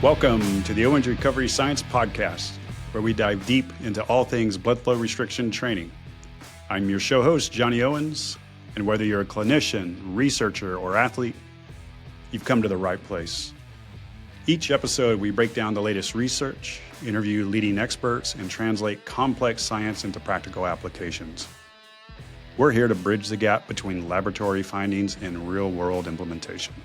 Welcome to the Owens Recovery Science Podcast, where we dive deep into all things blood flow restriction training. I'm your show host, Johnny Owens, and whether you're a clinician, researcher, or athlete, you've come to the right place. Each episode, we break down the latest research, interview leading experts, and translate complex science into practical applications. We're here to bridge the gap between laboratory findings and real-world implementation.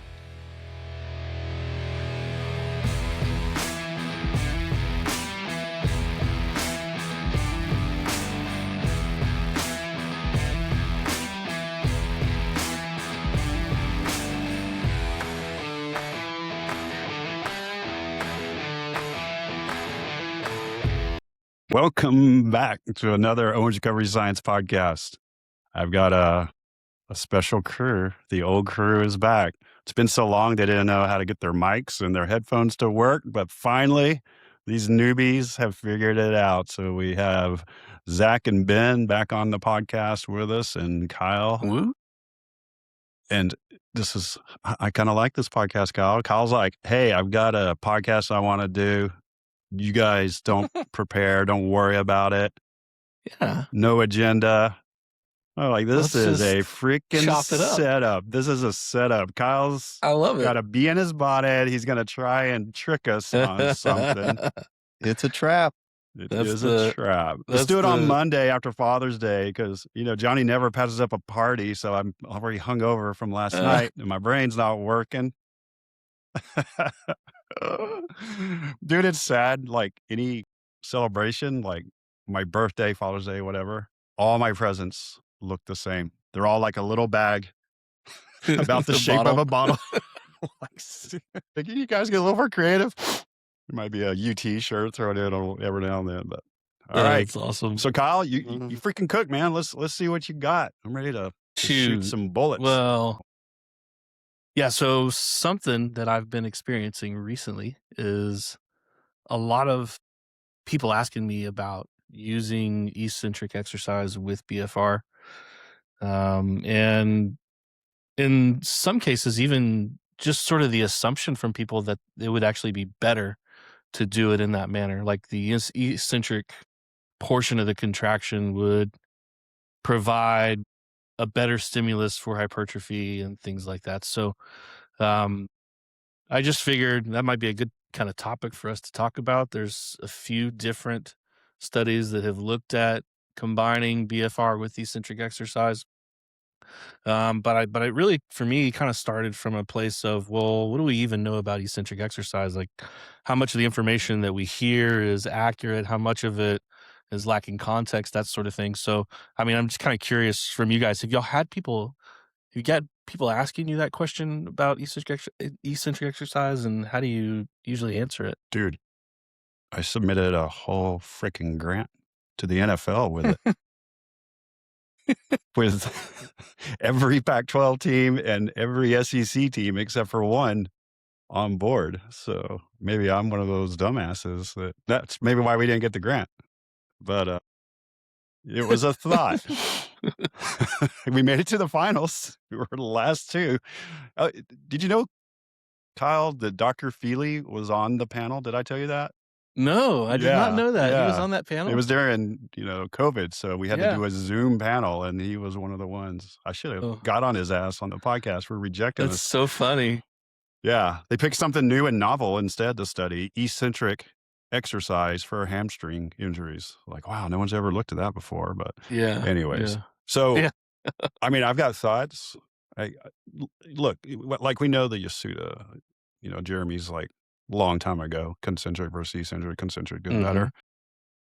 Welcome back to another Owens Recovery Science Podcast. I've got a special crew. The old crew is back. It's been so long they didn't know how to get their mics and their headphones to work, but finally, these newbies have figured it out. So we have Zach and Ben back on the podcast with us, and Kyle. Woo. And I kind of like this podcast, Kyle. Kyle's like, hey, I've got a podcast I want to do. You guys don't prepare. Don't worry about it. Yeah. No agenda. Oh, like this is a freaking setup. This is a setup. Kyle's I love it. got a bee in his bonnet. He's going to try and trick us on something. It's a trap. It is a trap. Let's do it on Monday after Father's Day because, Johnny never passes up a party. So I'm already hungover from last night and my brain's not working. Dude, it's sad. Like any celebration, like my birthday, Father's Day, whatever, all my presents look the same. They're all like a little bag about the shape of a bottle. Can you guys get a little more creative? There might be a UT shirt thrown in every now and then, but all right. That's awesome. So Kyle, you freaking cook, man. Let's see what you got. I'm ready to shoot some bullets. Well, yeah, so something that I've been experiencing recently is a lot of people asking me about using eccentric exercise with BFR. And in some cases, even just sort of the assumption from people that it would actually be better to do it in that manner. Like the eccentric portion of the contraction would provide a better stimulus for hypertrophy and things like that. So I just figured that might be a good kind of topic for us to talk about. There's a few different studies that have looked at combining BFR with eccentric exercise. But it really, for me, kind of started from a place of, well, what do we even know about eccentric exercise? Like how much of the information that we hear is accurate? How much of it is lacking context, that sort of thing. So, I mean, I'm just kind of curious from you guys, have you got people asking you that question about eccentric exercise, and how do you usually answer it? Dude, I submitted a whole freaking grant to the NFL with it. With every Pac-12 team and every SEC team except for one on board. So maybe I'm one of those dumbasses that's maybe why we didn't get the grant. But it was a thought. We made it to the finals. We were the last two. Did you know, Kyle, that Dr. Feely was on the panel? Did I tell you that? No, I did not know that. Yeah. He was on that panel? It was during, COVID, so we had to do a Zoom panel, and he was one of the ones. I should have got on his ass on the podcast for rejecting us. That's so funny. Yeah. They picked something new and novel instead to study, eccentric exercise for hamstring injuries. Like, wow, no one's ever looked at that before. But anyways. Yeah. So, I mean, I've got thoughts. Look, like we know the Yasuda, Jeremy's like long time ago, concentric versus eccentric, concentric did better.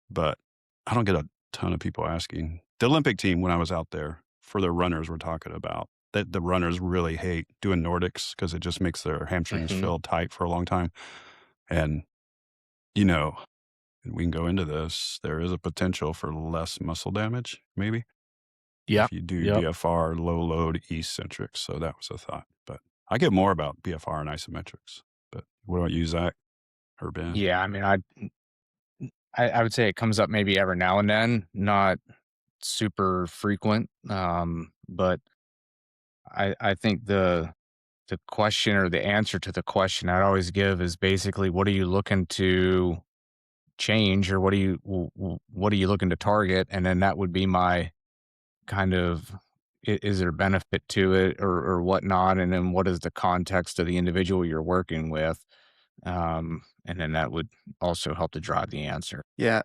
But I don't get a ton of people asking. The Olympic team, when I was out there, for the runners we're talking about, that the runners really hate doing Nordics because it just makes their hamstrings feel tight for a long time. And, and we can go into this, there is a potential for less muscle damage, maybe. Yeah. If you do BFR, low load eccentric. So that was a thought. But I get more about BFR and isometrics. But what about you, Zach or Ben? Yeah, I mean, I would say it comes up maybe every now and then, not super frequent. But I think the the question or the answer to the question I'd always give is basically, what are you looking to change, or what are you looking to target? And then that would be my kind of, is there benefit to it, or whatnot? And then what is the context of the individual you're working with? And then that would also help to drive the answer. Yeah.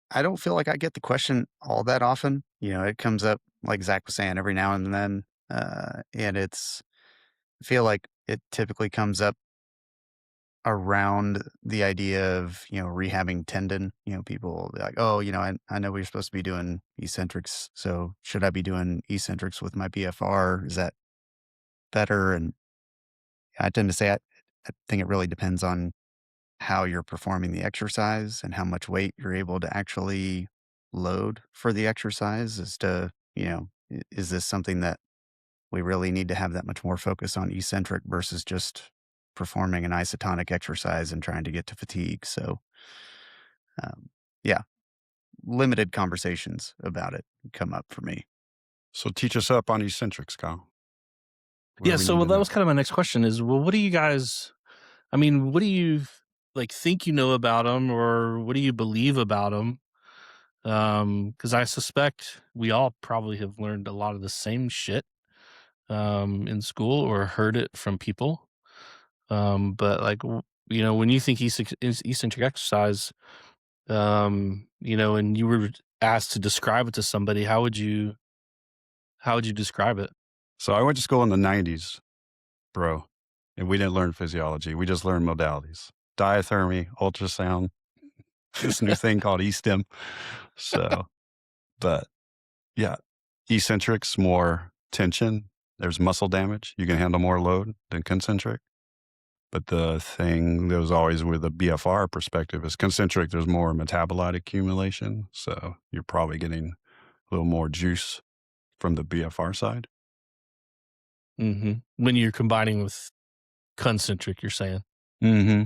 I don't feel like I get the question all that often. It comes up, like Zach was saying, every now and then. And I feel like it typically comes up around the idea of, rehabbing tendon. People will be like, oh, I know we're supposed to be doing eccentrics. So should I be doing eccentrics with my BFR? Is that better? And I tend to say, I think it really depends on how you're performing the exercise and how much weight you're able to actually load for the exercise as to, is this something that we really need to have that much more focus on eccentric versus just performing an isotonic exercise and trying to get to fatigue. So, yeah, limited conversations about it come up for me. So teach us up on eccentrics, Kyle. What do Yeah, we so need well, to that know? was kind of my next question is, well, what do you guys, what do you like think you know about them, or what do you believe about them? Because I suspect we all probably have learned a lot of the same shit in school or heard it from people. But like, when you think eccentric exercise, and you were asked to describe it to somebody, how would you describe it? So I went to school in the 90s, bro, and we didn't learn physiology. We just learned modalities, diathermy, ultrasound, this new thing called e-stim. So, but yeah, eccentrics, more tension. There's muscle damage. You can handle more load than concentric. But the thing that was always with the BFR perspective is concentric, there's more metabolite accumulation. So you're probably getting a little more juice from the BFR side. When you're combining with concentric, you're saying, Mm-hmm.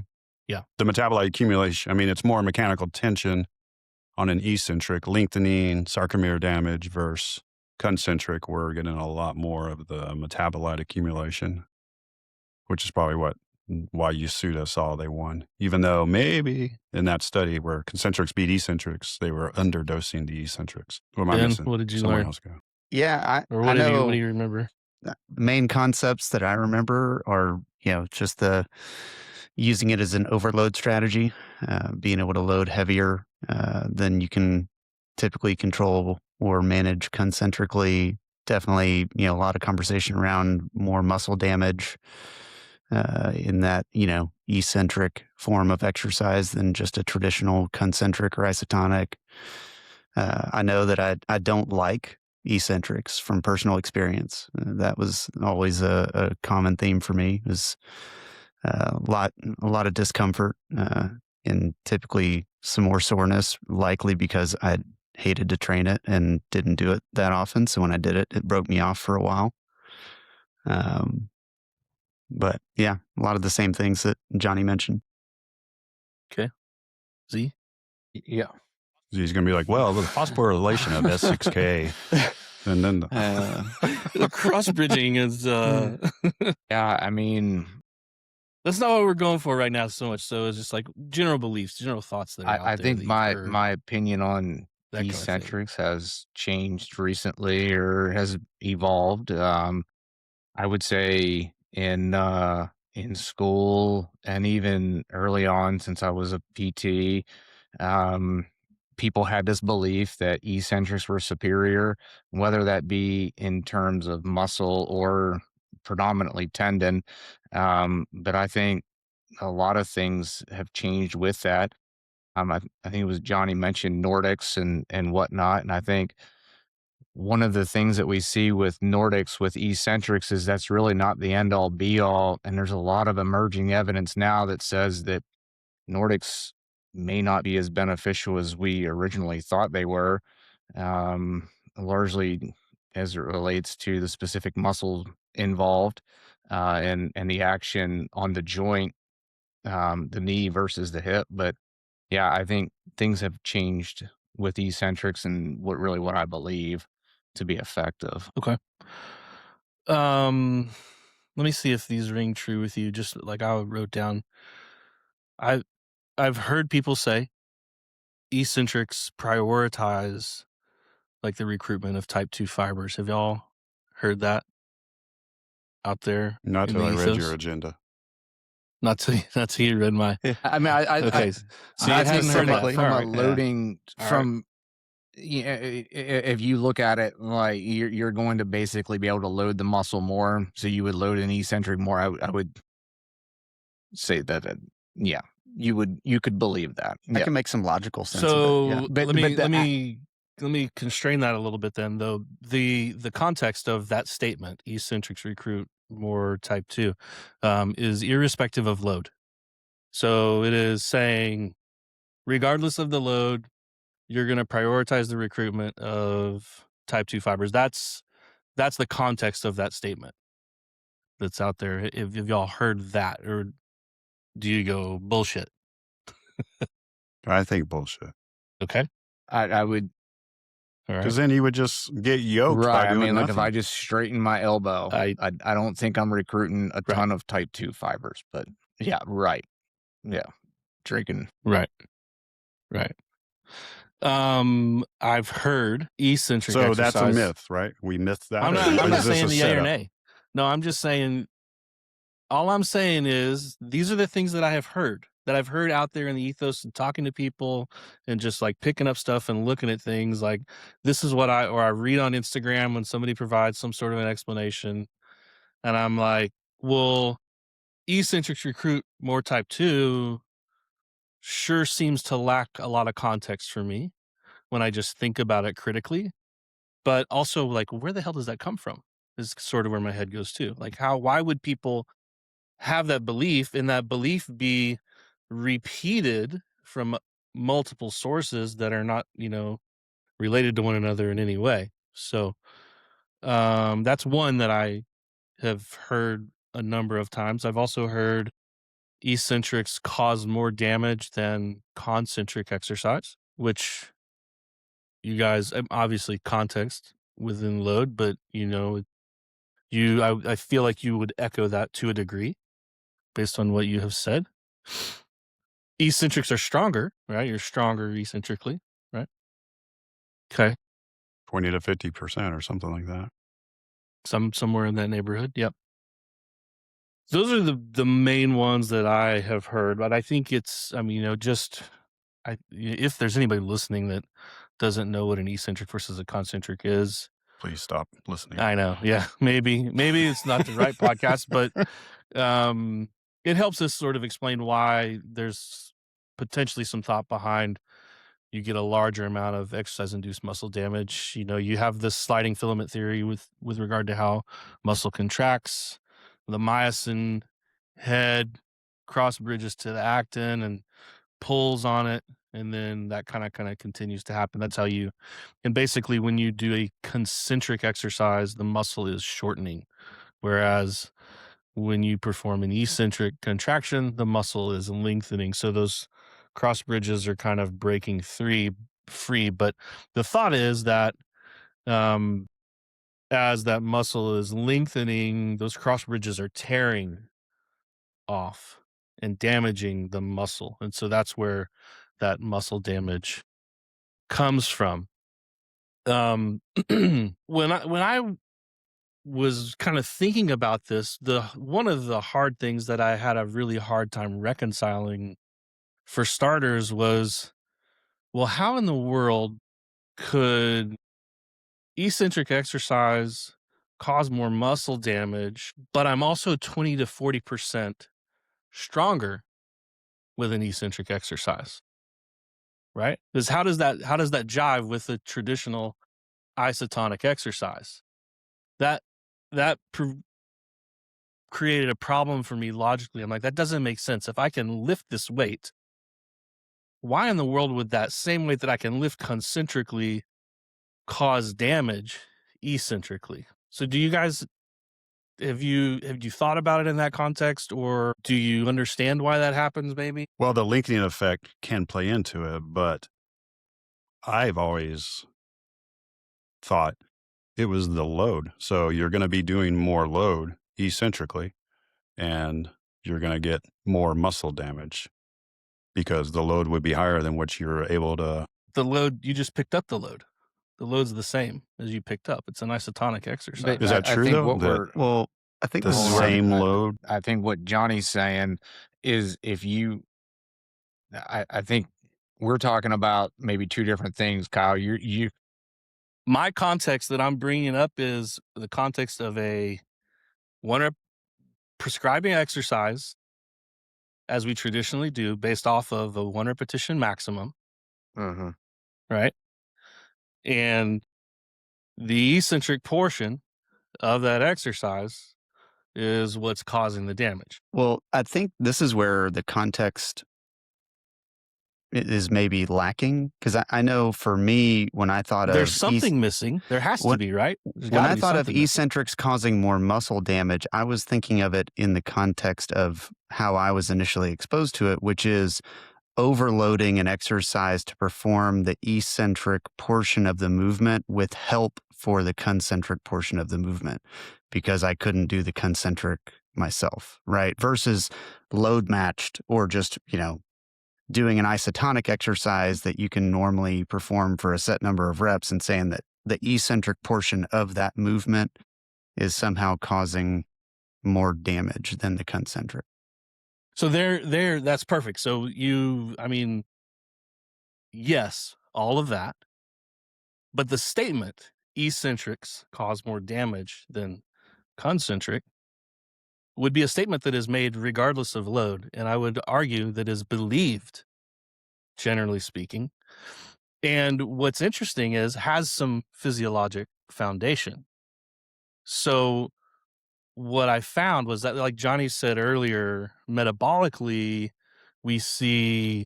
yeah. The metabolite accumulation, I mean, it's more mechanical tension on an eccentric, lengthening, sarcomere damage versus concentric. We're getting a lot more of the metabolite accumulation, which is probably why Yasuda saw they won. Even though maybe in that study where concentrics beat eccentrics, they were underdosing the eccentrics. What am I Ben, missing? what did you Somewhere learn? else go. Yeah, Or I what do know you remember? the main concepts that I remember are, just the using it as an overload strategy, being able to load heavier than you can typically control or manage concentrically. Definitely, a lot of conversation around more muscle damage in that, eccentric form of exercise than just a traditional concentric or isotonic. I know that I don't like eccentrics from personal experience. That was always a common theme for me. Was a lot of discomfort and typically some more soreness, likely because I hated to train it and didn't do it that often. So when I did it, it broke me off for a while. Um, but yeah, a lot of the same things that Johnny mentioned. Okay. Z? Yeah. He's going to be like, well, the phosphorylation of S6K. And then The cross bridging is Yeah. I mean, that's not what we're going for right now so much. So it's just like general beliefs, general thoughts that are out I there think that you've heard, my opinion on that kind of thing. eccentrics has changed recently, or has evolved. I would say in school, and even early on since I was a PT, um, people had this belief that eccentrics were superior, whether that be in terms of muscle or predominantly tendon. But I think a lot of things have changed with that. I think it was Johnny mentioned Nordics and whatnot, and I think one of the things that we see with Nordics with eccentrics is that's really not the end all be all. And there's a lot of emerging evidence now that says that Nordics may not be as beneficial as we originally thought they were, largely as it relates to the specific muscle involved, and the action on the joint, the knee versus the hip. But yeah, I think things have changed with eccentrics and what I believe to be effective. Okay. Um, let me see if these ring true with you. Just like I wrote down, I I've heard people say eccentrics prioritize like the recruitment of type 2 fibers. Have y'all heard that out there Not in till the I read your ethos? agenda. Not till you read my. I mean, Okay, so you I think hadn't heard that. from a All right. loading All right. from yeah, if you look at it like you're going to basically be able to load the muscle more, so you would load an eccentric more. I would say that yeah, you could believe that. I Yeah, can make some logical sense of it. So Yeah. but let me constrain that a little bit then, though. The context of that statement, eccentrics recruit more type 2, is irrespective of load. So it is saying, regardless of the load, you're going to prioritize the recruitment of type 2 fibers. That's the context of that statement that's out there. If y'all heard that, or do you go bullshit? I think bullshit. Okay. I would All right. Because then you would just get yoked by right. I doing mean, like if nothing. I just straighten my elbow, I I don't think I'm recruiting a Right. ton of type 2 fibers. But yeah, right. Yeah, drinking. Right. Right. I've heard eccentric So exercise. that's a myth, right? We myth that. I'm or not is this saying a the yay or setup? nay. No, I'm just saying, all I'm saying is these are the things that I have heard, that I've heard out there in the ethos and talking to people and just like picking up stuff and looking at things. Like, this is what I read on Instagram when somebody provides some sort of an explanation. And I'm like, well, eccentrics recruit more type 2 sure seems to lack a lot of context for me when I just think about it critically. But also, like, where the hell does that come from? Is sort of where my head goes too. Like, why would people have that belief and that belief be repeated from multiple sources that are not, related to one another in any way? So, that's one that I have heard a number of times. I've also heard eccentrics cause more damage than concentric exercise, which you guys, obviously context within load, but I feel like you would echo that to a degree based on what you have said. Eccentrics are stronger, right? You're stronger eccentrically, right? Okay. 20 to 50% or something like that. Somewhere in that neighborhood. Yep. Those are the main ones that I have heard, but I think it's, if there's anybody listening that doesn't know what an eccentric versus a concentric is, Please stop listening. I know. Yeah. Maybe it's not the right podcast, but it helps us sort of explain why there's potentially some thought behind you get a larger amount of exercise induced muscle damage. You have this sliding filament theory with regard to how muscle contracts, the myosin head cross bridges to the actin and pulls on it, and then that kind of continues to happen. That's how and basically when you do a concentric exercise, the muscle is shortening, whereas when you perform an eccentric contraction, the muscle is lengthening. So those cross bridges are kind of breaking free. But the thought is that as that muscle is lengthening, those cross bridges are tearing off and damaging the muscle. And so that's where that muscle damage comes from. When I was kind of thinking about this, one of the hard things that I had a really hard time reconciling, for starters, was, well, how in the world could eccentric exercise cause more muscle damage, but I'm also 20 to 40% stronger with an eccentric exercise, right? Because how does that jive with the traditional isotonic exercise? That created a problem for me logically. I'm like, that doesn't make sense. If I can lift this weight, why in the world would that same weight that I can lift concentrically cause damage eccentrically? So do you guys, have you thought about it in that context, or do you understand why that happens maybe? Well, the lengthening effect can play into it, but I've always thought it was the load. So you're going to be doing more load eccentrically, and you're going to get more muscle damage because the load would be higher than what you're able to. The load, you just picked up the load. The load's the same as you picked up. It's an isotonic exercise. But Is that I true think though? what That we're Well, I think the this is hold where on. same load? I think what Johnny's saying is if you, I think we're talking about maybe two different things, Kyle. You My context that I'm bringing up is the context of a one rep prescribing exercise as we traditionally do based off of a 1 repetition maximum, Mhm. right? And the eccentric portion of that exercise is what's causing the damage. Well, I think this is where the context is maybe lacking because I know for me when I thought There's of something missing. There has to when be, right? There's when gotta I be thought of something missing. eccentrics causing more muscle damage, I was thinking of it in the context of how I was initially exposed to it, which is overloading an exercise to perform the eccentric portion of the movement with help for the concentric portion of the movement because I couldn't do the concentric myself, right? Versus load matched or just, doing an isotonic exercise that you can normally perform for a set number of reps and saying that the eccentric portion of that movement is somehow causing more damage than the concentric. So there, that's perfect. So yes, all of that. But the statement, eccentrics cause more damage than concentric, would be a statement that is made regardless of load. And I would argue that is believed, generally speaking. And what's interesting is has some physiologic foundation. So what I found was that, like Johnny said earlier, metabolically, we see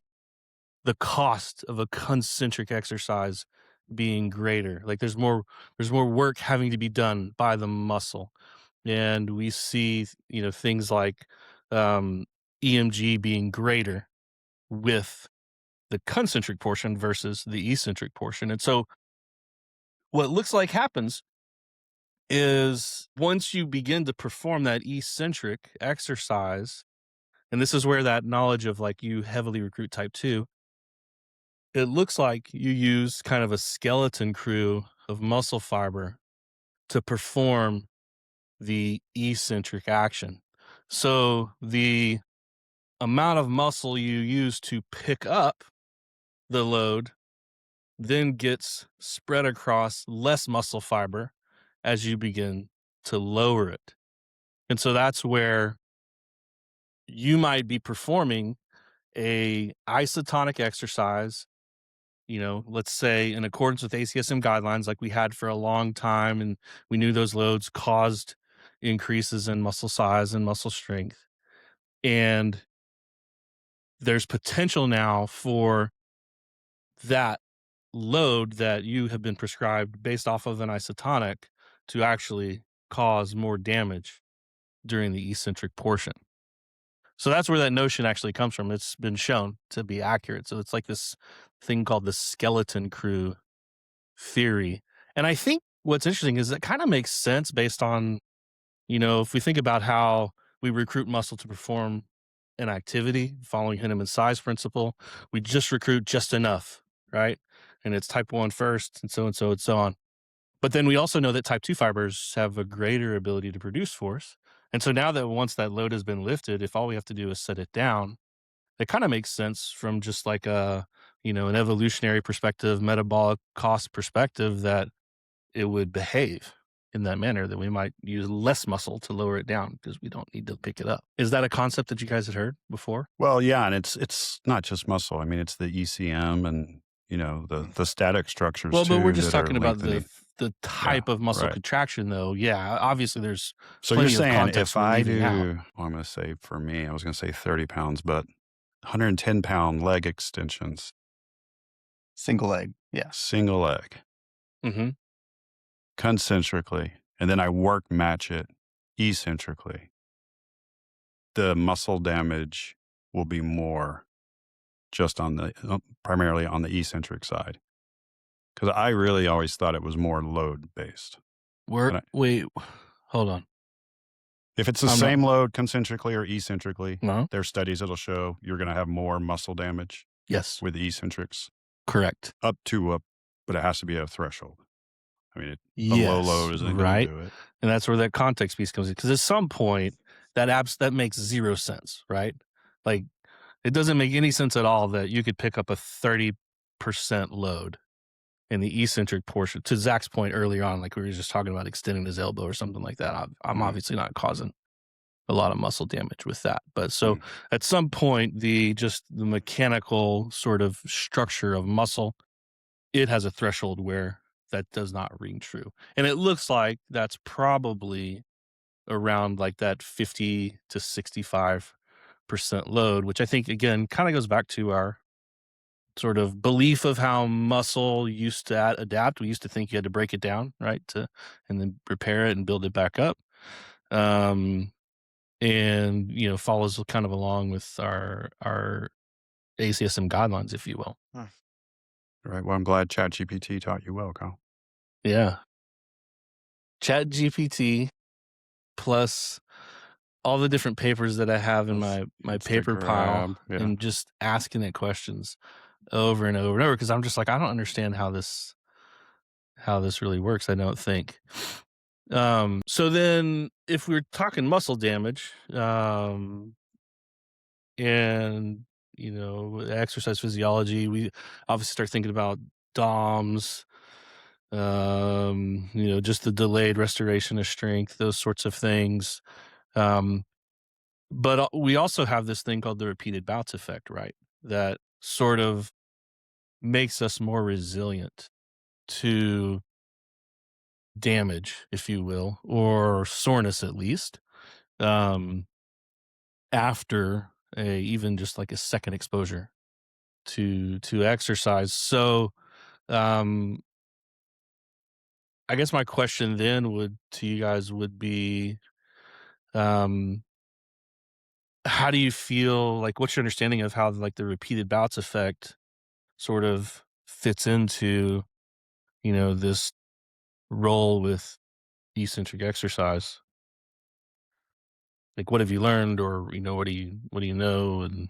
the cost of a concentric exercise being greater. Like there's more work having to be done by the muscle. And we see, things like EMG being greater with the concentric portion versus the eccentric portion. And so what looks like happens is once you begin to perform that eccentric exercise, and this is where that knowledge of like you heavily recruit type 2, it looks like you use kind of a skeleton crew of muscle fiber to perform the eccentric action. So the amount of muscle you use to pick up the load then gets spread across less muscle fiber as you begin to lower it. And so that's where you might be performing a isotonic exercise, let's say in accordance with ACSM guidelines like we had for a long time, and we knew those loads caused increases in muscle size and muscle strength. And there's potential now for that load that you have been prescribed based off of an isotonic to actually cause more damage during the eccentric portion. So that's where that notion actually comes from. It's been shown to be accurate. So it's like this thing called the skeleton crew theory. And I think what's interesting is it kind of makes sense based on, if we think about how we recruit muscle to perform an activity following Henneman's size principle, we just recruit just enough, right? And it's type 1 first and so and so on. But then we also know that type 2 fibers have a greater ability to produce force. And so now that once that load has been lifted, if all we have to do is set it down, it kind of makes sense from just like an evolutionary perspective, metabolic cost perspective, that it would behave in that manner, that we might use less muscle to lower it down because we don't need to pick it up. Is that a concept that you guys had heard before? Well, yeah, and it's not just muscle. I mean, it's the ECM and the static structures Well, too. but we're just that are talking about lengthening. the type of muscle right. contraction, though. Yeah, obviously there's So you're plenty of saying context if we're I leaving do, out. well, I'm going to say for me, I was going to say 30 pounds, but 110-pound leg extensions, Single leg. Yeah. single leg, Mm-hmm. concentrically, and then I work match it eccentrically, the muscle damage will be more just on the primarily on the eccentric side. Because I really always thought it was more load based. Wait, hold on. If it's the I'm not- same load concentrically or eccentrically, No. there's studies that'll show you're going to have more muscle damage Yes, with eccentrics correct. up to but it has to be a threshold. I mean, a low Yes, load isn't going right. to do it. And that's where that context piece comes in. Because at some point, that makes zero sense, right? Like, it doesn't make any sense at all that you could pick up a 30% load in the eccentric portion. To Zach's point earlier on, like we were just talking about extending his elbow or something like that. I'm obviously not causing a lot of muscle damage with that. But so at some point, the mechanical sort of structure of muscle, it has a threshold where that does not ring true. And it looks like that's probably around like that 50 to 65% load, which I think, again, kind of goes back to our sort of belief of how muscle used to adapt. We used to think you had to break it down, right, and then repair it and build it back up. And follows kind of along with our ACSM guidelines, if you will. Right. Well, I'm glad ChatGPT taught you well, Kyle. Yeah. ChatGPT plus all the different papers that I have in my paper pile, and just asking it questions over and over and over, because I'm just like, I don't understand how this really works. I don't think. So then if we're talking muscle damage, and exercise physiology, we obviously start thinking about DOMS, just the delayed restoration of strength, those sorts of things. But we also have this thing called the repeated bouts effect, right? That sort of makes us more resilient to damage, if you will, or soreness at least, after even just like a second exposure to exercise. So I guess my question then to you guys would be, how do you feel, like, what's your understanding of how like the repeated bouts effect sort of fits into this role with eccentric exercise? Like, what have you learned, or what do you know? And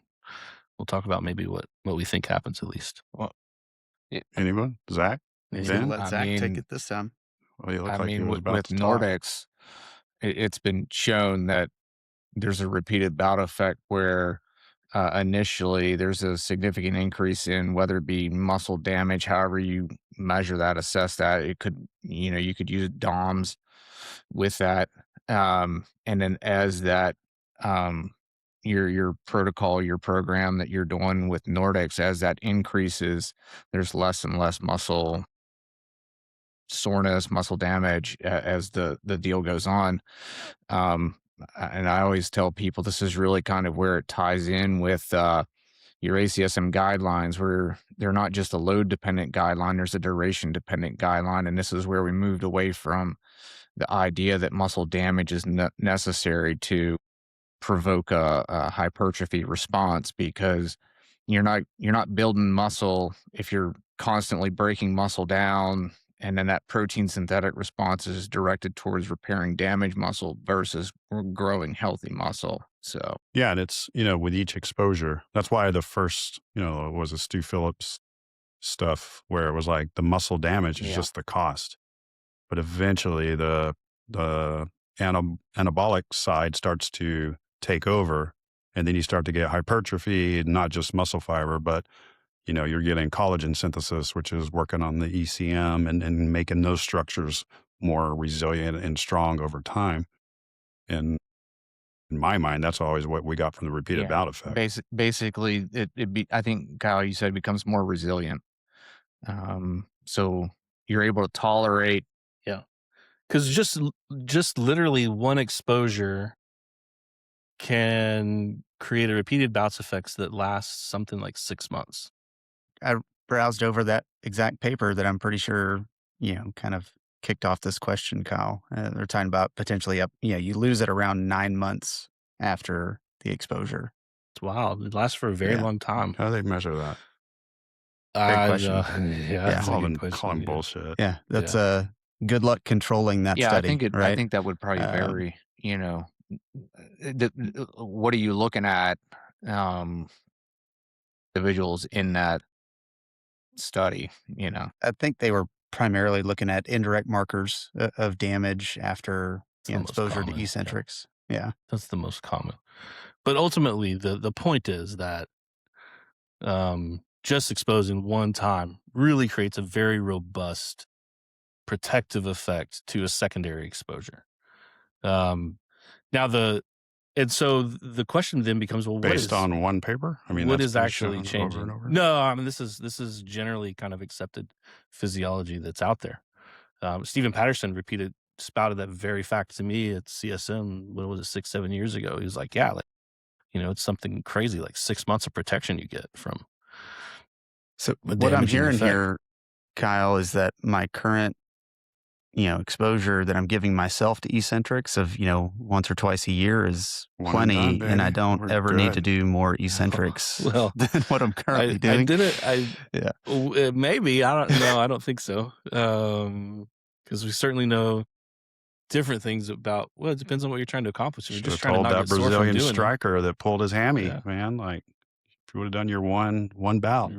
we'll talk about maybe what we think happens, at least. Well, Anyone? Zach? Ben? Let Zach take it this time. Well, you look like you was about with to talk. Nordics, it's been shown that there's a repeated bout effect where initially there's a significant increase in whether it be muscle damage, however you measure that, assess that. It could, you could use DOMS with that. And then as that, your protocol, your program that you're doing with Nordics, as that increases, there's less and less muscle soreness, muscle damage as the deal goes on. And I always tell people this is really kind of where it ties in with your ACSM guidelines, where they're not just a load dependent guideline, there's a duration dependent guideline. And this is where we moved away from the idea that muscle damage is necessary to provoke a hypertrophy response, because you're not building muscle if you're constantly breaking muscle down, and then that protein synthetic response is directed towards repairing damaged muscle versus growing healthy muscle. So Yeah, and it's, with each exposure, that's why the first, was a Stu Phillips stuff where it was like the muscle damage is just the cost. But eventually the anabolic side starts to take over, and then you start to get hypertrophy, not just muscle fiber, but you're getting collagen synthesis, which is working on the ECM and making those structures more resilient and strong over time. And in my mind, that's always what we got from the repeated bout effect. Basically, I think, Kyle, you said it becomes more resilient. So you're able to tolerate. Yeah. Because just literally one exposure can create a repeated bouts effects that lasts something like 6 months. I browsed over that exact paper that I'm pretty sure, kind of kicked off this question, Kyle. They're talking about potentially you lose it around 9 months after the exposure. It's wild. It lasts for a very long time. How do they measure that? Great question. That's a good question. Call them bullshit. Yeah, that's good luck controlling that study. I think that would probably vary, what are you looking at, um, individuals in that study, you know? I think they were primarily looking at indirect markers of damage after, It's the most exposure to common. Yeah, eccentrics. Yeah. that's the most common. But ultimately, the point is that just exposing one time really creates a very robust protective effect to a secondary exposure. Um, now so the question then becomes, well, Based on one paper? I mean, what that's is been actually shown over and changing? over. No, I mean this is generally kind of accepted physiology that's out there. Stephen Patterson spouted that very fact to me at CSM. What was it, 6-7 years ago? He was like, yeah, like, it's something crazy, like 6 months of protection you get from So a what I'm damaging hearing effect. here, Kyle, is that my current, exposure that I'm giving myself to eccentrics of, once or twice a year is One and done, plenty, and I baby. don't We're ever need to good. do more eccentrics Well, than what I'm currently I doing. didn't. I Yeah. maybe I don't know. I don't think so. Because we certainly know different things about. Well, it depends on what you're trying to accomplish. If you're Should just have trying to told not that get sore from Brazilian doing them, striker that pulled his hammy, yeah, man. Like, if you would have done your one bout.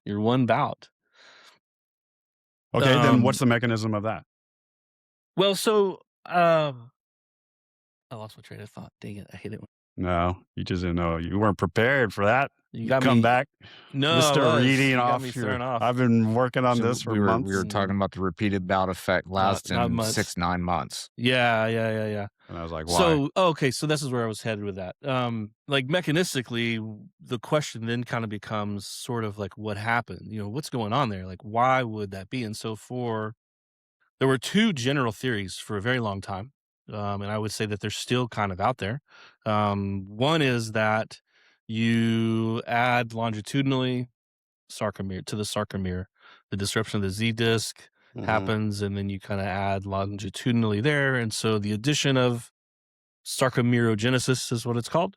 your one bout. Okay, then what's the mechanism of that? Well, so I lost my train of thought. Dang it, I hate it. No, you just didn't know. You weren't prepared for that. You You got come me. back, No, I Mr. was. Reading You got off me your. thrown off. I've been working on So this for we were months. talking about the repeated bout effect Not lasting months. 6-9 months. Yeah. And I was like, why? So, okay, so this is where I was headed with that. Like mechanistically, the question then kind of becomes sort of like what happened? What's going on there? Like, why would that be? And so there were two general theories for a very long time. And I would say that they're still kind of out there. One is that you add longitudinally sarcomere to the sarcomere, the disruption of the Z disc happens, and then you kind of add longitudinally there. And so the addition of sarcomerogenesis is what it's called,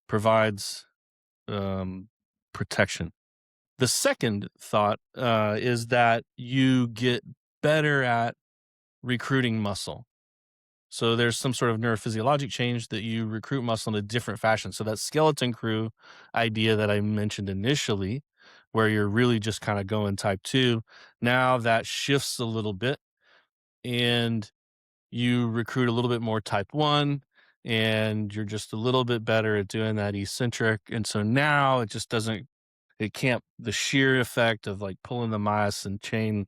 provides protection. The second thought is that you get better at recruiting muscle. So there's some sort of neurophysiologic change that you recruit muscle in a different fashion. So that skeleton crew idea that I mentioned initially, where you're really just kind of going type 2, now that shifts a little bit and you recruit a little bit more type 1 and you're just a little bit better at doing that eccentric. And so now the sheer effect of like pulling the myosin chain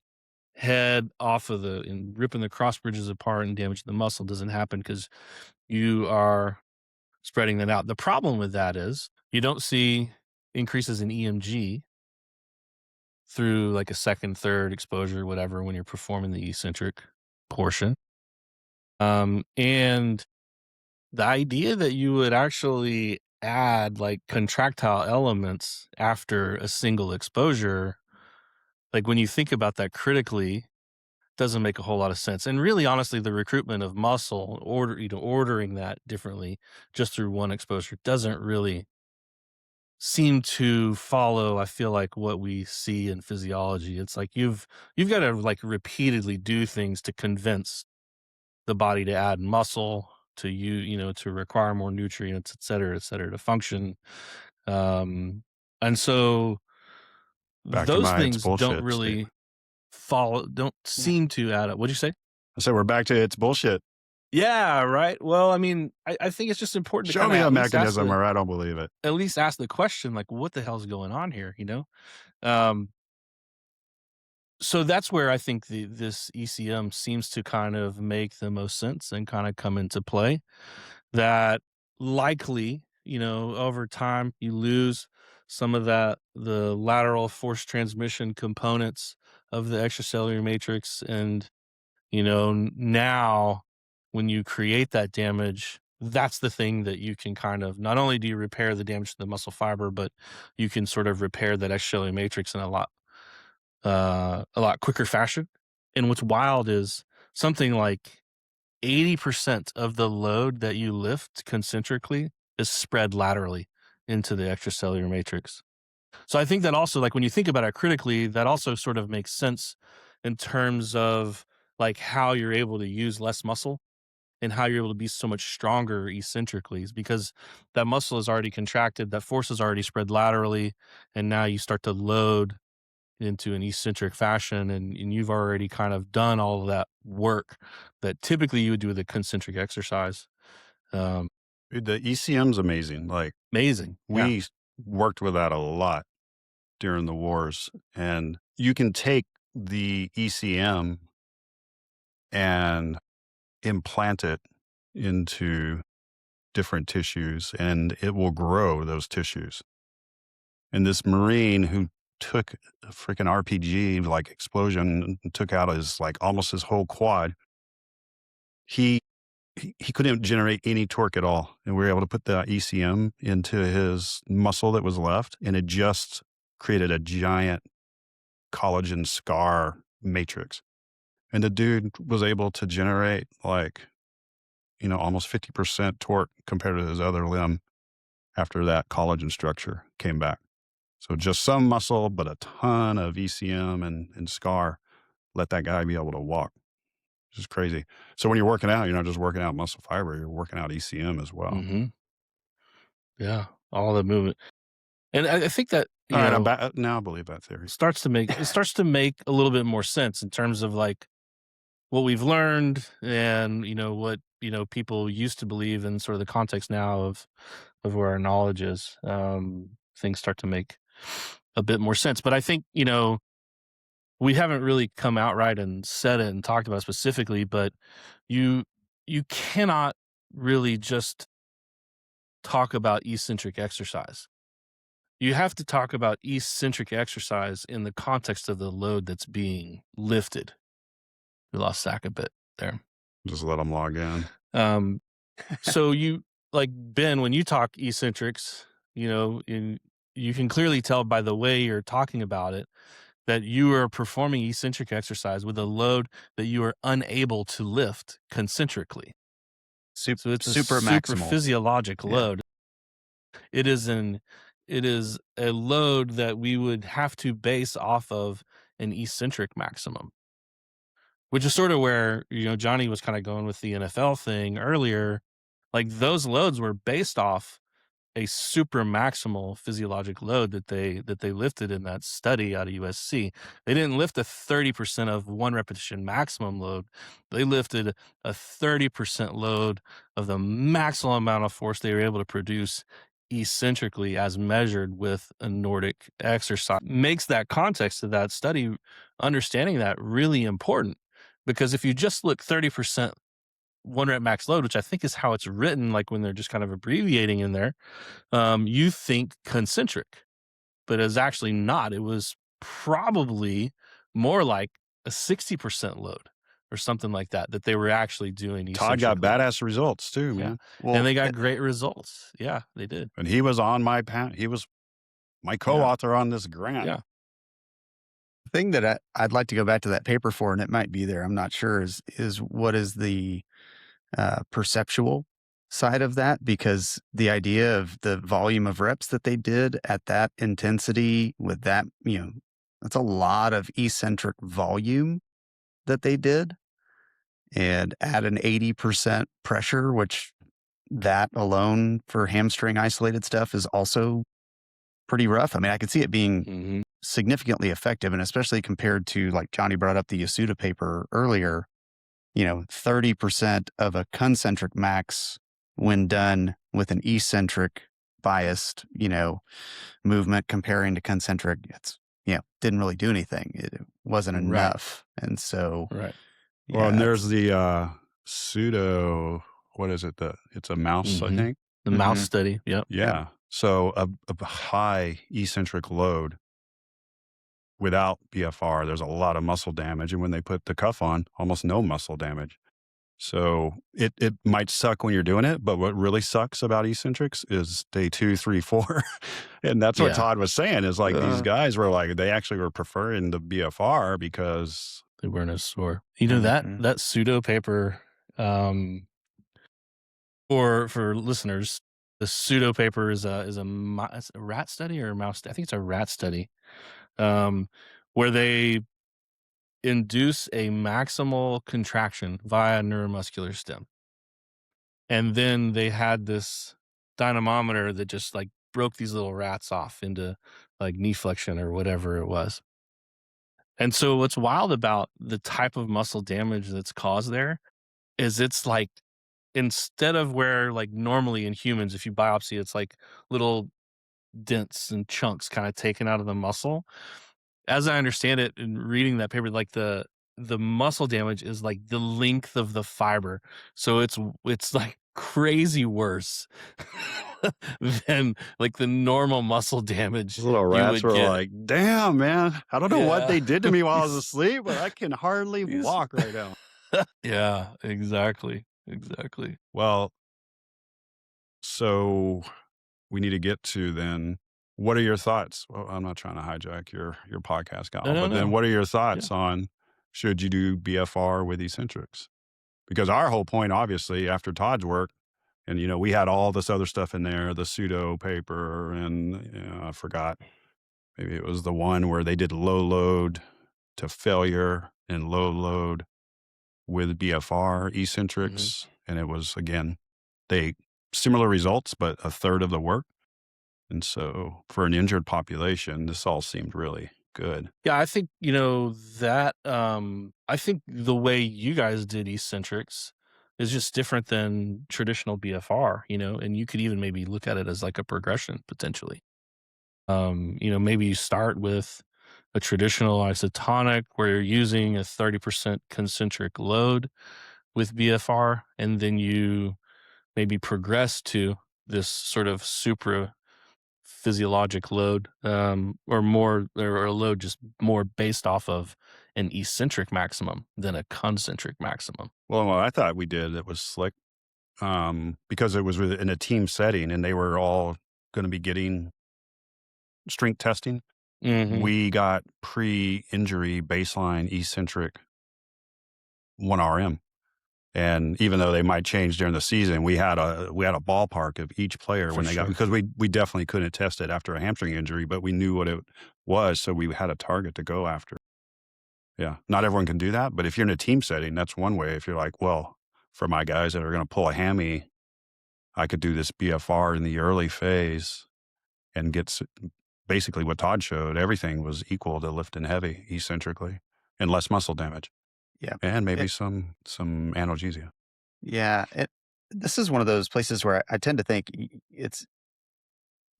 head off of and ripping the cross bridges apart and damaging the muscle doesn't happen because you are spreading that out. The problem with that is you don't see increases in EMG through like a second, third exposure, whatever, when you're performing the eccentric portion. And the idea that you would actually add like contractile elements after a single exposure, like when you think about that critically, doesn't make a whole lot of sense. And really, honestly, the recruitment of muscle, ordering that differently just through one exposure doesn't really seem to follow, I feel like, what we see in physiology. It's like you've got to like repeatedly do things to convince the body to add muscle, to require more nutrients, et cetera, to function. And so Back to those my it's things don't bullshit really statement. don't seem to add up. What'd you say? I said we're back to it's bullshit. Yeah, right. Well, I mean, I think it's just important to Show kind me of a mechanism or I don't believe it. at least ask the question, like, what the hell's going on here? Um, so that's where I think this ECM seems to kind of make the most sense and kind of come into play. That likely, over time you lose some of the lateral force transmission components of the extracellular matrix. And, now when you create that damage, that's the thing that you can kind of, not only do you repair the damage to the muscle fiber, but you can sort of repair that extracellular matrix in a lot quicker fashion. And what's wild is something like 80% of the load that you lift concentrically is spread laterally into the extracellular matrix. So I think that also, like when you think about it critically, that also sort of makes sense in terms of like how you're able to use less muscle and how you're able to be so much stronger eccentrically is because that muscle is already contracted, that force is already spread laterally, and now you start to load into an eccentric fashion, and you've already kind of done all of that work that typically you would do with a concentric exercise. Um, The ECM's amazing. Like, Amazing. Yeah. we worked with that a lot during the wars, and you can take the ECM and implant it into different tissues, and it will grow those tissues. And this Marine who took a freaking RPG like explosion and took out his like almost his whole quad, he he couldn't generate any torque at all. And we were able to put the ECM into his muscle that was left, and it just created a giant collagen scar matrix. And the dude was able to generate like, almost 50% torque compared to his other limb after that collagen structure came back. So just some muscle, but a ton of ECM and scar let that guy be able to walk. Which is crazy. So when you're working out, you're not just working out muscle fiber, you're working out ECM as well. Mm-hmm. Yeah. All the movement. And I think that, All right, I'm back. Now I believe that theory. starts to make a little bit more sense in terms of like what we've learned and what people used to believe in sort of the context now of where our knowledge is. Things start to make a bit more sense. But I think we haven't really come out right and said it and talked about it specifically, but you cannot really just talk about eccentric exercise. You have to talk about eccentric exercise in the context of the load that's being lifted. We lost Zach a bit there. Just let them log in. So you, like Ben, when you talk eccentrics, you can clearly tell by the way you're talking about it that you are performing eccentric exercise with a load that you are unable to lift concentrically. So it's a super super maximal. physiologic Yeah. load. It is a load that we would have to base off of an eccentric maximum, which is sort of where, Johnny was kind of going with the NFL thing earlier. Like those loads were based off a super maximal physiologic load that they lifted in that study out of USC. They didn't lift a 30% of one repetition maximum load. They lifted a 30% load of the maximum amount of force they were able to produce eccentrically as measured with a Nordic exercise. Makes that context of that study, understanding that really important, because if you just look 30% one rep max load, which I think is how it's written, like when they're just kind of abbreviating in there, you think concentric, but it's actually not. It was probably more like a 60% load or something like that they were actually doing. Todd got eccentrically. badass results too, Yeah. man. Well, And they got great results. Yeah, they did. And he was on my he was my co-author on this grant. Yeah. the thing that I'd like to go back to that paper for, and it might be there, I'm not sure, is what is the perceptual side of that, because the idea of the volume of reps that they did at that intensity with that, that's a lot of eccentric volume that they did, and at an 80% pressure, which that alone for hamstring isolated stuff is also pretty rough. I mean, I could see it being significantly effective, and especially compared to, like Johnny brought up the Yasuda paper earlier, 30% of a concentric max when done with an eccentric biased, movement comparing to concentric, it's, didn't really do anything. It wasn't enough. And so, Right. Well, and there's the pseudo, what is it? It's a mouse, I think. The mouse study. Yep. Yeah. So a high eccentric load without BFR, there's a lot of muscle damage. And when they put the cuff on, almost no muscle damage. So it might suck when you're doing it, but what really sucks about eccentrics is day 2, 3, 4. And that's what Todd was saying is like these guys were like, they actually were preferring the BFR because they weren't as sore. That pseudo paper, for listeners, the pseudo paper is a rat study or a mouse. I think it's a rat study, where they induce a maximal contraction via neuromuscular stem. And then they had this dynamometer that just like broke these little rats off into like knee flexion or whatever it was. And so what's wild about the type of muscle damage that's caused there is it's like instead of where like normally in humans, if you biopsy, it's like little dents and chunks kind of taken out of the muscle. As I understand it in reading that paper, like the muscle damage is like the length of the fiber. So it's like crazy worse than like the normal muscle damage Those little you rats would were get. like, damn, man. I don't know what they did to me while I was asleep, but I can hardly These- walk right now. Yeah, exactly. Well, so we need to get to then, what are your thoughts? Well, I'm not trying to hijack your podcast, Kyle, No, but then no. what are your thoughts on should you do BFR with Eccentrics? Because our whole point, obviously, after Todd's work, and, we had all this other stuff in there, the pseudo paper, and I forgot, maybe it was the one where they did low load to failure and low load with BFR Eccentrics. And it was, again, similar results, but a third of the work. And so for an injured population, this all seemed really good. Yeah, I think, that I think the way you guys did Eccentrics is just different than traditional BFR, and you could even maybe look at it as like a progression potentially. Maybe you start with a traditional isotonic where you're using a 30% concentric load with BFR, and then you maybe progress to this sort of supra physiologic load, or a load just more based off of an eccentric maximum than a concentric maximum. Well, what I thought we did, it was slick, because it was in a team setting and they were all going to be getting strength testing. Mm-hmm. We got pre-injury baseline eccentric 1RM. And even though they might change during the season, we had a ballpark of each player when they got, because we definitely couldn't test it after a hamstring injury, but we knew what it was, so we had a target to go after. Yeah, not everyone can do that, but if you're in a team setting, that's one way. If you're like, well, for my guys that are going to pull a hammy, I could do this BFR in the early phase and get basically what Todd showed. Everything was equal to lift and heavy eccentrically and less muscle damage. Yeah. And maybe some analgesia. Yeah. This is one of those places where I tend to think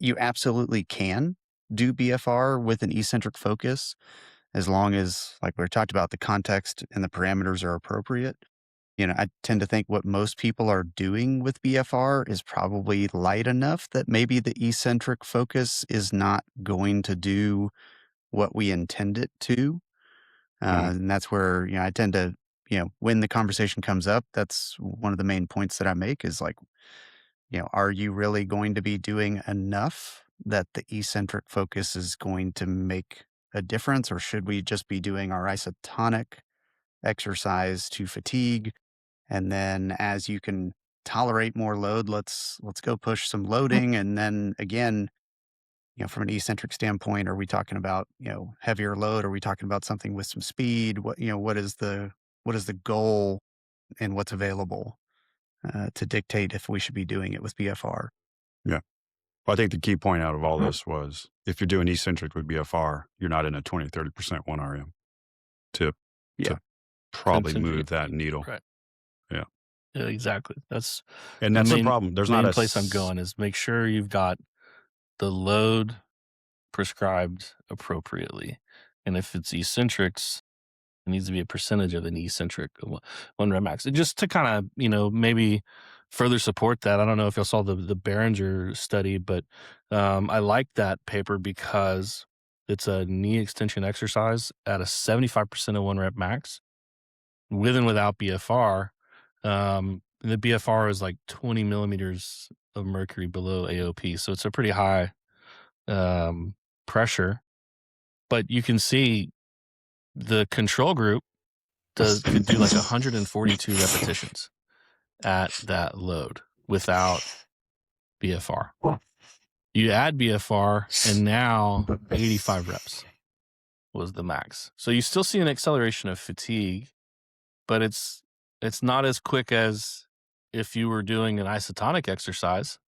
you absolutely can do BFR with an eccentric focus as long as, like we talked about, the context and the parameters are appropriate. I tend to think what most people are doing with BFR is probably light enough that maybe the eccentric focus is not going to do what we intend it to. And that's where, I tend to, when the conversation comes up, that's one of the main points that I make is like, are you really going to be doing enough that the eccentric focus is going to make a difference? Or should we just be doing our isotonic exercise to fatigue? And then as you can tolerate more load, let's go push some loading. And then again, from an eccentric standpoint, are we talking about, heavier load? Are we talking about something with some speed? What is the goal and what's available to dictate if we should be doing it with BFR? Yeah. Well, I think the key point out of all this was if you're doing eccentric with BFR, you're not in a 20, 30% 1RM to probably move that needle. Right. Yeah. Yeah, exactly. That's the problem. There's not a place I'm going is make sure you've got the load prescribed appropriately. And if it's eccentrics, it needs to be a percentage of an eccentric 1 rep max. And just to kind of, maybe further support that, I don't know if y'all saw the Behringer study, but I like that paper because it's a knee extension exercise at a 75% of 1 rep max with and without BFR. The BFR is like 20 millimeters of mercury below AOP. So it's a pretty high pressure, but you can see the control group could do like 142 repetitions at that load without BFR. You add BFR and now 85 reps was the max. So you still see an acceleration of fatigue, but it's not as quick as if you were doing an isotonic exercise,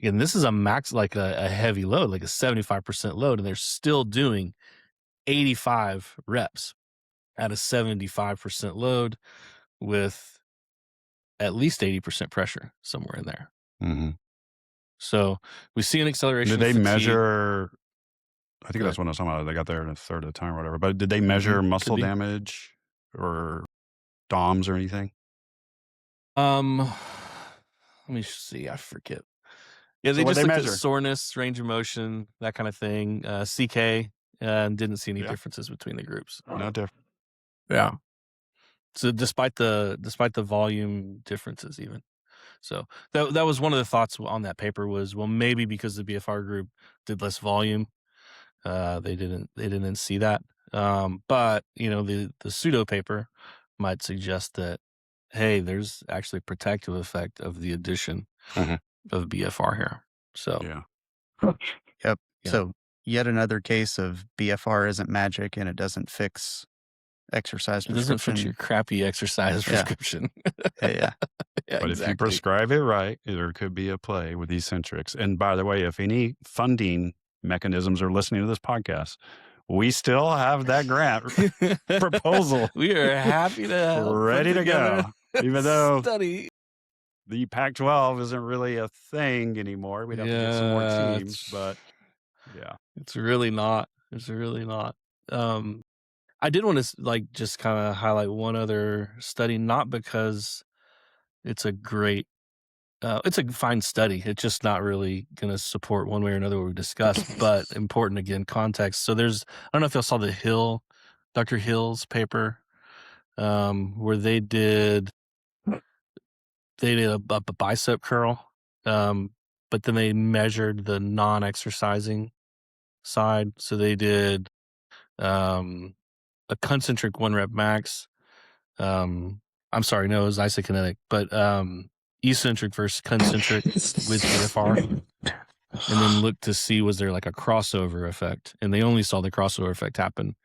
and this is a max, like a heavy load, like a 75% load, and they're still doing 85 reps at a 75% load with at least 80% pressure somewhere in there. Mm-hmm. So we see an acceleration Did they of fatigue. measure? I think Go that's ahead. what I was talking about. They got there in a third of the time or whatever. But did they measure muscle be. damage or DOMs or anything? Let me see. I forget. Yeah, they So what'd just they looked at measure? soreness, range of motion, that kind of thing. CK, and didn't see any Yeah. differences between the groups. No different. Yeah. So despite the volume differences, even so, that was one of the thoughts on that paper was, well, maybe because the BFR group did less volume, they didn't see that. But the pseudo paper might suggest that, hey, there's actually protective effect of the addition Mhm. of BFR here. So Yeah. Yep. Yeah. So yet another case of BFR isn't magic and it doesn't fix exercise it doesn't fit your prescription. crappy exercise Yeah. prescription. Yeah. Yeah, But if you exactly. prescribe it right, there could be a play with Eccentrics. And by the way, if any funding mechanisms are listening to this podcast, we still have that grant proposal We are happy to help put ready to together go. a Even though study. the Pac-12 isn't really a thing anymore. We'd have to get some more Yeah, teams, but yeah. It's really not. It's really not. I did want to just kind of highlight one other study, not because it's a great, it's a fine study. It's just not really going to support one way or another what we discussed, but important again, context. So I don't know if y'all saw the Dr. Hill's paper, where they did a bicep curl, but then they measured the non-exercising side. So they did a concentric 1 rep max. I'm sorry, no, it was isokinetic, but eccentric versus concentric with BFR, and then look to see was there like a crossover effect, and they only saw the crossover effect happen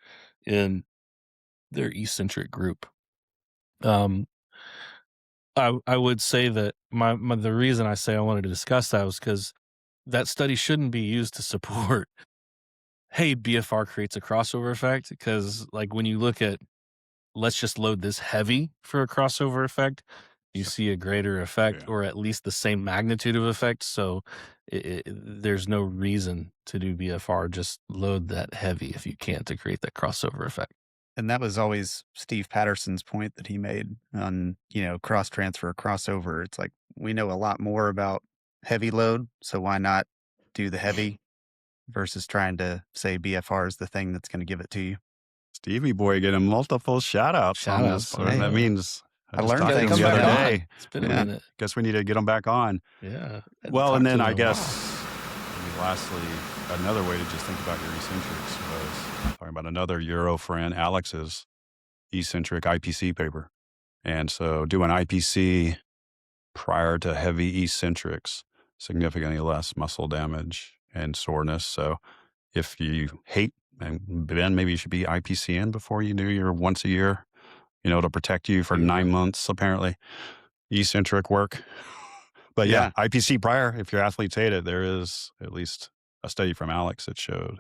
in their eccentric group. I would say that the reason I say I wanted to discuss that was because that study shouldn't be used to support, hey, BFR creates a crossover effect, because like when you look at, let's just load this heavy for a crossover effect, you see a greater effect, Yeah. or at least the same magnitude of effect. So there's no reason to do BFR. Just load that heavy if you can to create that crossover effect. And that was always Steve Patterson's point that he made on, cross transfer, crossover. It's like, we know a lot more about heavy load, so why not do the heavy versus trying to say BFR is the thing that's going to give it to you. Stevie boy getting multiple shout-outs on this. Shout-outs, That hey. means I just learned talked to things him the from other that. day. It's been a Yeah. minute. Guess we need to get him back on. Yeah. Well, and then I guess, lastly, another way to just think about your eccentrics was talking about another Euro friend, Alex's eccentric IPC paper. And so doing IPC prior to heavy eccentrics, significantly less muscle damage and soreness. So if you hate, and Ben, maybe you should be IPCN before you do your once a year, to protect you for 9 months, apparently, eccentric work. But yeah, IPC prior, if your athletes hate it, there is at least a study from Alex that showed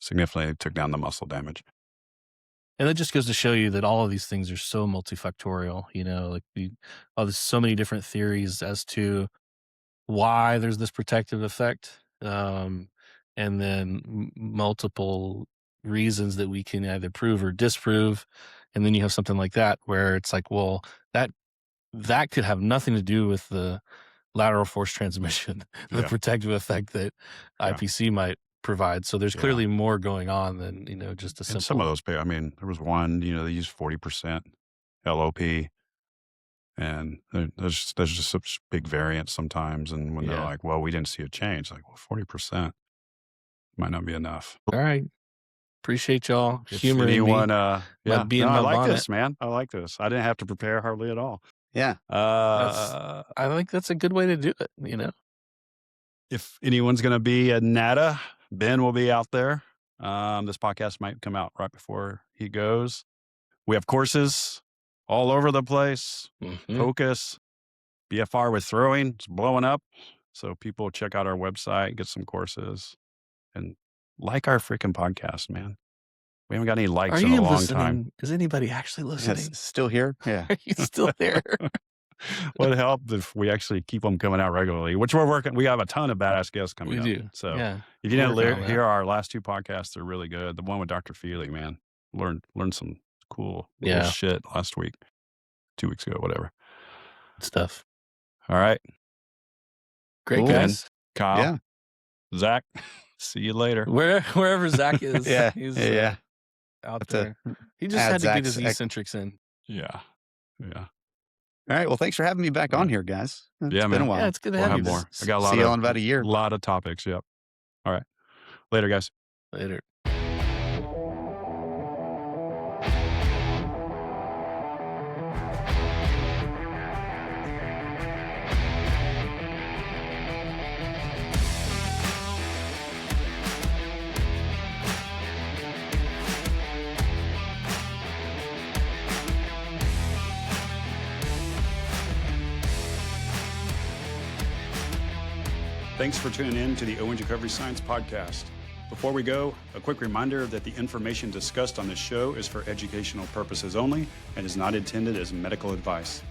significantly took down the muscle damage. And that just goes to show you that all of these things are so multifactorial, there's so many different theories as to why there's this protective effect. And then multiple reasons that we can either prove or disprove. And then you have something like that where it's like, well, that could have nothing to do with the lateral force transmission, the protective effect that IPC might provide. So there's clearly more going on than, just a simple. And some of those, there was one, they used 40% LOP. And there's just such big variance sometimes. And when they're like, well, we didn't see a change, like, well, 40% might not be enough. All right. Appreciate y'all humoring anyone, me. Being my I like bonnet. this, man. I like this. I didn't have to prepare hardly at all. Yeah. I think that's a good way to do it, If anyone's going to be at NADA, Ben will be out there. This podcast might come out right before he goes. We have courses all over the place. Focus. BFR with throwing, it's blowing up. So people check out our website, get some courses, and like our freaking podcast, man. We haven't got any likes Are in a you long listening? time. Is anybody actually listening? Yes, still here? Yeah. Are you still there? Would help if we actually keep them coming out regularly, which we're working. We have a ton of badass guests coming We up. do. So Yeah. if you didn't Working on that. hear our last 2 podcasts, they're really good. The one with Dr. Feely, man, learned some cool shit last week, 2 weeks ago, whatever. Good stuff. All right. Great, Cool. guys. Kyle, Yeah. Zach, see you later. Wherever Zach is, Yeah. he's Yeah. out Have to there. He just add had to get Zach's his eccentrics in. Yeah. All right. Well, thanks for having me back on here, guys. It's Yeah, been man. a while. Yeah, it's good to We'll have have you. more. I got a See y'all in about a year. lot of topics. Yep. All right. Later, guys. Later. Thanks for tuning in to the Owens Recovery Science Podcast. Before we go, a quick reminder that the information discussed on this show is for educational purposes only and is not intended as medical advice.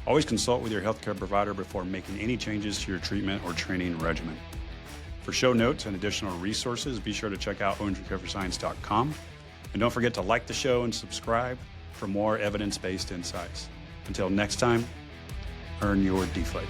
Always consult with your healthcare provider before making any changes to your treatment or training regimen. For show notes and additional resources, be sure to check out owensrecoveryscience.com. And don't forget to like the show and subscribe for more evidence-based insights. Until next time, earn your deflate.